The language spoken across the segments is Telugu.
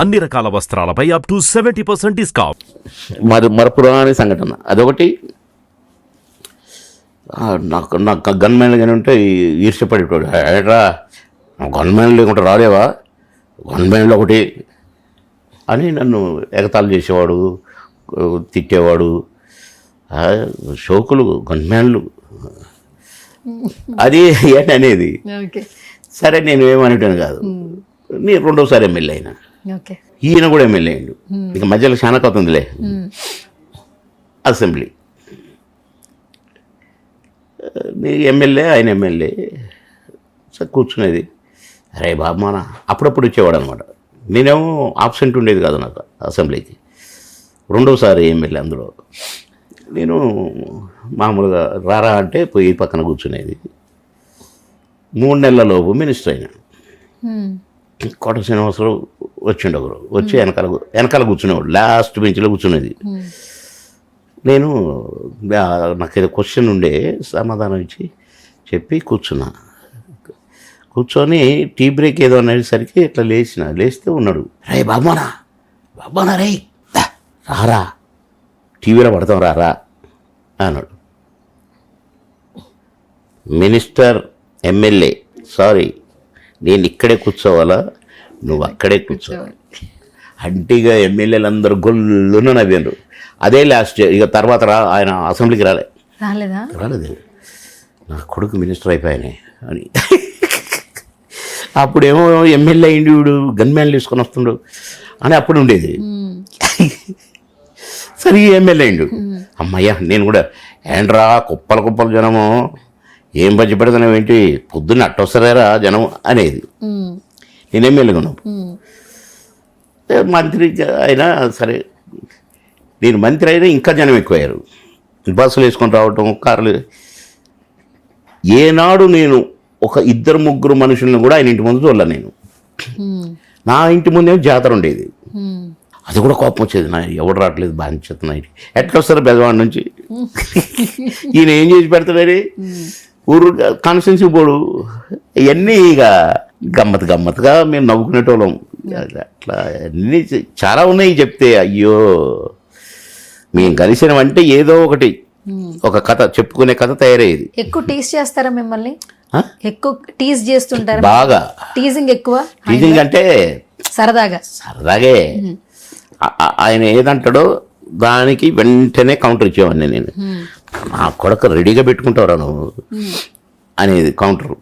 అన్ని రకాల వస్త్రాలపై అప్ టు 70% డిస్కౌంట్. మరపురాని సంఘటన అదొకటి. నాకు గన్మెన్ కానీ ఉంటే ఈర్ష్యపడేటోడు. ఏట్రా గన్మెన్ లేకుంటే రాలేవా, గన్మెన్లో ఒకటి అని నన్ను ఎగతాళి చేసేవాడు, తిట్టేవాడు. షోకులు గన్మెన్లు అది ఏంటనేది. సరే నేను ఏమనేటాను కాదు. నేను రెండోసారి ఎమ్మెల్యే అయినా, ఈయన కూడా ఎమ్మెల్యే అయ్యిండు. ఇక మధ్యలో చాలా అవుతుందిలే. అసెంబ్లీ ఎమ్మెల్యే, ఆయన ఎమ్మెల్యే. సరే కూర్చునేది. అరే బాబమాన అప్పుడప్పుడు వచ్చేవాడు అనమాట. నేనేమో ఆబ్సెంట్ ఉండేది కాదు నాకు అసెంబ్లీకి. రెండోసారి ఎమ్మెల్యే. అందులో నేను మామూలుగా రారా అంటే పోయి పక్కన కూర్చునేది. 3 నెలలలోపు మినిస్టర్ అయినా. కోట శ్రీనివాసరావు వచ్చిండు ఒకరు. వచ్చి వెనకాల కూర్చునేవాడు, లాస్ట్ బెంచ్లో కూర్చునేది. నేను నాకు ఏదో క్వశ్చన్ ఉండే, సమాధానం ఇచ్చి చెప్పి కూర్చున్నా. కూర్చొని టీ బ్రేక్ ఏదో అనేసరికి ఇట్లా లేస్తే ఉన్నాడు. రే బాబానా రే రారా, టీవీలో పడతాం రారా అన్నాడు. మినిస్టర్, ఎమ్మెల్యే, సారీ నేను ఇక్కడే కూర్చోవాలా, నువ్వు అక్కడే కూర్చోవాలి అంటే ఇక ఎమ్మెల్యేలు అందరూ గొల్లున నవ్వారు. అదే లాస్ట్. ఇక తర్వాత ఆయన అసెంబ్లీకి రాలేదు. నా కొడుకు మినిస్టర్ అయిపోయానే అని. అప్పుడేమో ఎమ్మెల్యే అయింది వీడు, గన్మ్యాన్లు తీసుకొని వస్తుండు అని అప్పుడు ఉండేది. సరే ఎమ్మెల్యే అయిండు. అమ్మయ్య నేను కూడా ఏంట్రా కుప్పల జనము, ఏం బజ్జి పెడతాను ఏంటి, పొద్దున్న అట్టొస్తారా జనం అనేది. నేను ఎమ్మెల్యేగా ఉన్నాను. మంత్రి అయినా సరే, నేను మంత్రి అయినా ఇంకా జనం ఎక్కువయ్యారు. బస్సులు వేసుకొని రావటం, కార్లు. ఏనాడు నేను ఒక 2-3 మనుషులను కూడా ఆయన ఇంటి ముందు చూడలే నేను. నా ఇంటి ముందేమో జాతర ఉండేది. అది కూడా కోపం వచ్చేది. నా ఎవడు రావట్లేదు బాగా ఎట్లా వస్తారు బెజవాడ నుంచి, ఈయన ఏం చేసి పెడతాడని ఊరు కాన్స్టిట్యున్సీ పోడు. ఇవన్నీ ఇక గమ్మత్తుగా మేము నవ్వుకునేటోళ్ళం. అట్లా అన్నీ చాలా ఉన్నాయి చెప్తే. అయ్యో మేము కలిసినవంటే ఏదో ఒకటి, ఒక కథ చెప్పుకునే కథ తయారయ్యేది. ఎక్కువ టీజ్ చేస్తారా మిమ్మల్ని? ఎక్కువ టీజ్ చేస్తుంటారా? బాగా టీజింగ్ ఎక్కువ. టీజింగ్ అంటే సరదాగే. ఆయన ఏదంటాడో దానికి వెంటనే కౌంటర్ ఇచ్చేవాడిని నేను. నా కొడుకు రెడీగా పెట్టుకుంటావురా నువ్వు అనేది కౌంటర్.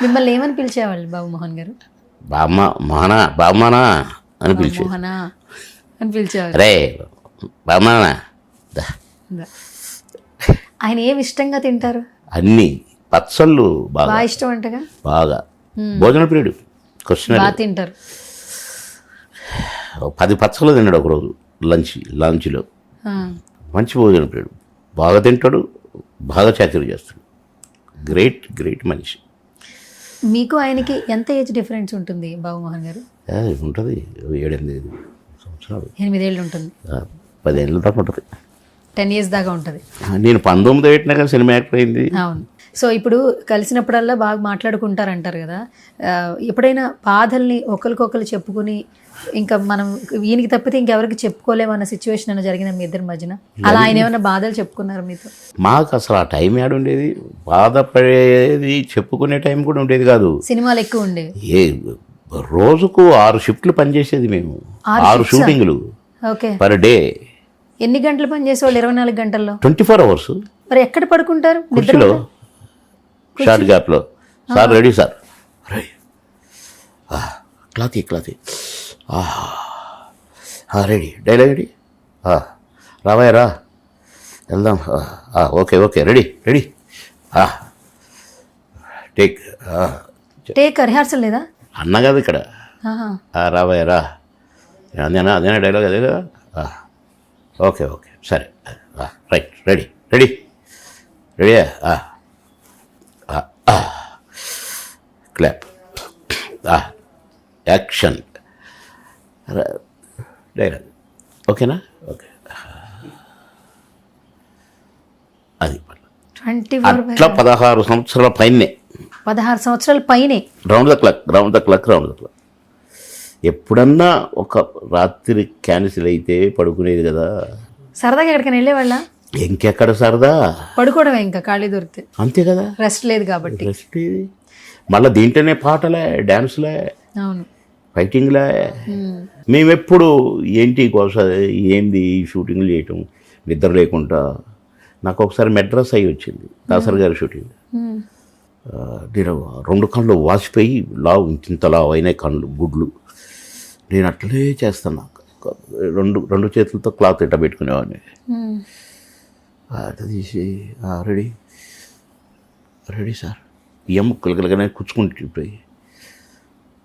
మిమ్మల్ని ఏమని పిలిచేవాళ్ళు బాబు మోహన్ గారు? బాబమానా అని పిలిచేవారు. రే బాబమానా. ఆయన ఏమి ఇష్టంగా తింటారు? అన్ని పచ్చళ్ళు బాగా ఇష్టం అంటగా. బాగా భోజన ప్రియుడు. క్వశ్చన్ తింటారు. 10 పచ్చళ్ళు తిన్నాడు ఒకరోజు లంచ్లో. మంచి భోజన ప్రియుడు, బాగా తింటాడు, బాగా చాకరీ చేస్తాడు. గ్రేట్ మనిషి. మీకు ఆయనకి ఎంత ఏజ్ డిఫరెన్స్ ఉంటుంది బాబు మోహన్ గారు? ఉంటుంది 7-8 సంవత్సరాలు. 8 ఏళ్ళు ఉంటుంది. 10 ఏళ్ళ దాకా ఉంటుంది. 10 years దాకా ఉంటుంది. నేను 19 పెట్టినా కానీ సినిమా యాక్టర్ అయింది. అవును. సో ఇప్పుడు కలిసినప్పుడల్లా బాగా మాట్లాడుకుంటారంటారు కదా. ఎప్పుడైనా బాధల్ని ఒకరికొకరు చెప్పుకుని ఇంకా మనం ఈయనకి తప్పితే ఇంకెవరికి చెప్పుకోలేమన్న సిచ్యువేషన్ అయినా జరిగిన మీ ఇద్దరి మధ్యన? అలా ఆయన ఏమైనా బాధలు చెప్పుకున్నారు మీతో? మాకు అసలు ఆ టైం ఏడు ఉండేది, బాధపడేది చెప్పుకునే టైం కూడా ఉండేది కాదు. సినిమాలు ఎక్కువ ఉండేవి. రోజుకు 6 షిఫ్ట్లు పనిచేసేది మేము. 6 షూటింగ్లు పర్ డే. ఎన్ని గంటలు పని చేసేవాళ్ళు? 24 గంటల్లో 24 hours. మరి ఎక్కడ పడుకుంటారు? కుర్చీలో, షార్ట్ గ్యాప్లో. సార్ రెడీ సార్, క్లాతీ రెడీ, డైలాగ్ రెడీ, రావయ్య రా వెళ్దాం, ఓకే రెడీ టేక్ రిహార్సల్ లేదా అన్న కదా ఇక్కడ. రావయ్య రా అదేనా డైలాగ్, అదే కదా. ఓకే సరే right ready clap, action, dialogue. ఓకేనా? ఓకే. అది అట్లా 16 సంవత్సరాల పైనే. 16 సంవత్సరాల పైనే. Round the clock. ఎప్పుడన్నా ఒక రాత్రి క్యాన్సిల్ అయితే పడుకునేది కదా. సరదాగా ఎక్కడికైనా వెళ్ళేవాళ్ళ? ఇంకెక్కడ సరదా, పడుకోవడమే ఇంకా ఖాళీ దొరికితే. అంతే కదా, రెస్ట్ లేదు కాబట్టి. రెస్ట్ ఇది. మళ్ళీ దీంట్లోనే పాటలే, డ్యాన్స్లే, అవును. ఫైటింగ్లే. మేమెప్పుడు ఏంటి కోసం ఏంది షూటింగ్లు చేయటం నిద్ర లేకుండా. నాకు ఒకసారి మెడ్రాస్ అయ్యి వచ్చింది దాసర్ గారి షూటింగ్. నేను 2 కళ్ళు వాసిపోయి లావు ఇంత లావు అయినాయి కళ్ళు గుడ్లు. నేను అట్లనే చేస్తాను. రెండు చేతులతో క్లాత్ ఇట్ట పెట్టుకునేవాడిని. అట్లా తీసి రెడీ రెడీ సార్ ముక్కలుగానే కూర్చుకుంటుంటాయి.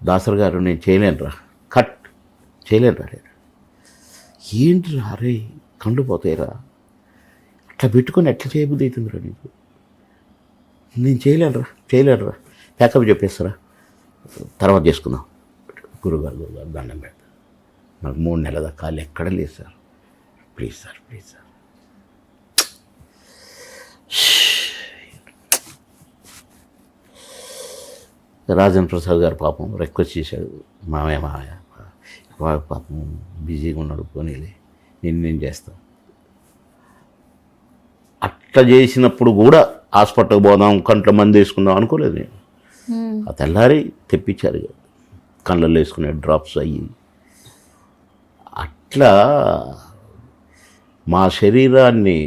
దాసర్ గారు నేను చేయలేనురా, కట్ చేయలేనురా. నేను ఏంటిరా అరే కళ్ళు పోతాయిరా, అట్లా పెట్టుకొని ఎట్లా చేయబుద్ధి అవుతుందిరా నీకు, నేను చేయలేనురా ప్యాకప్ చెప్పేస్తారా, తర్వాత చేసుకుందాం. గురుగారు దండం పెడతా, నాకు 3 నెలల దాకా కాళ్ళు ఎక్కడ లేదు sir, please sir. Rajendra Prasad గారు పాపం రిక్వెస్ట్ చేశాడు, మామయ్య పాపం బిజీగా ఉన్నాడు, పోనీలే నేను చేస్తాను. అట్లా చేసినప్పుడు కూడా హాస్పిటల్కి పోదాం, కంట్లో మంది వేసుకుందాం అనుకోలేదు నేను. ఆ తెల్లారి తెప్పించారు కళ్ళల్లో వేసుకునే డ్రాప్స్ అయ్యి. అట్లా మా శరీరాన్ని,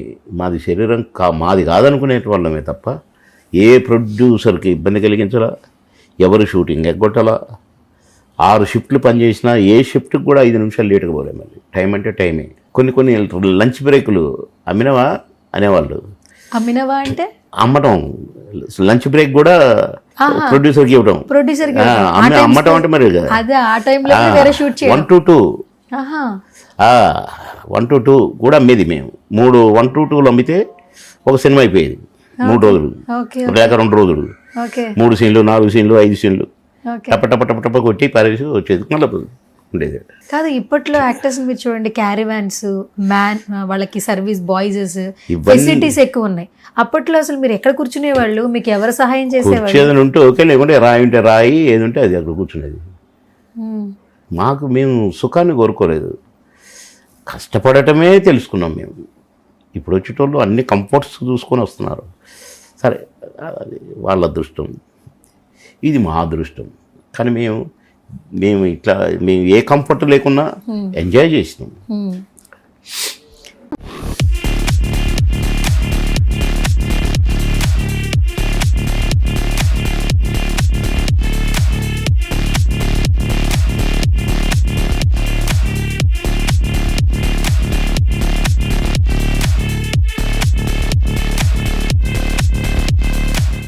మాది శరీరం మాది కాదనుకునే వాళ్ళమే తప్ప ఏ ప్రొడ్యూసర్కి ఇబ్బంది కలిగించాలా, ఎవరు షూటింగ్ ఎగ్గొట్టాలా. 6 షిఫ్ట్లు పనిచేసినా ఏ షిఫ్ట్కి కూడా 5 నిమిషాలు లేటుగా పోలే. మళ్ళీ టైం అంటే టైమే. కొన్ని లంచ్ బ్రేకులు అమ్మినవా అనేవాళ్ళు. అమ్మినవా అంటే అమ్మటం, లంచ్ బ్రేక్ కూడా ప్రొడ్యూసర్కి ఇవ్వడం. అమ్మటం అంటే మరి 1 to 2 1 to 2 కూడా అమ్మేది మేము. 1 to 2 అమ్మితే ఒక సినిమా అయిపోయేది 3 రోజులు లేక 2 రోజులు, 3 సీన్లు 4 సీన్లు 5 సీన్లు టప కొట్టి పారేసి వచ్చేది మళ్ళీ ఉండేది. కాదు, ఇప్పట్లో యాక్టర్స్ మీరు చూడండి, క్యారివాన్స్, వాళ్ళకి సర్వీస్ బాయ్స్, ఫెసిలిటీస్ ఎక్కువ ఉన్నాయి. అప్పట్లో అసలు మీరు ఎక్కడ కూర్చునేవాళ్ళు, మీకు ఎవరు సహాయం చేసేవాళ్ళు? ఏదైనా ఉంటే ఓకే, లేకుంటే రాయి ఉంటే రాయి, ఏది ఉంటే అది అక్కడ కూర్చునేది. మేము సుఖాన్ని కోరుకోలేదు, కష్టపడటమే తెలుసుకున్నాం మేము. ఇప్పుడు వచ్చేటోళ్ళు అన్ని కంఫర్ట్స్ చూసుకొని వస్తున్నారు. సరే అది వాళ్ళ అదృష్టం, ఇది మా అదృష్టం. కానీ మేము ఇట్లా ఏ కంఫర్ట్ లేకున్నా ఎంజాయ్ చేసినాం.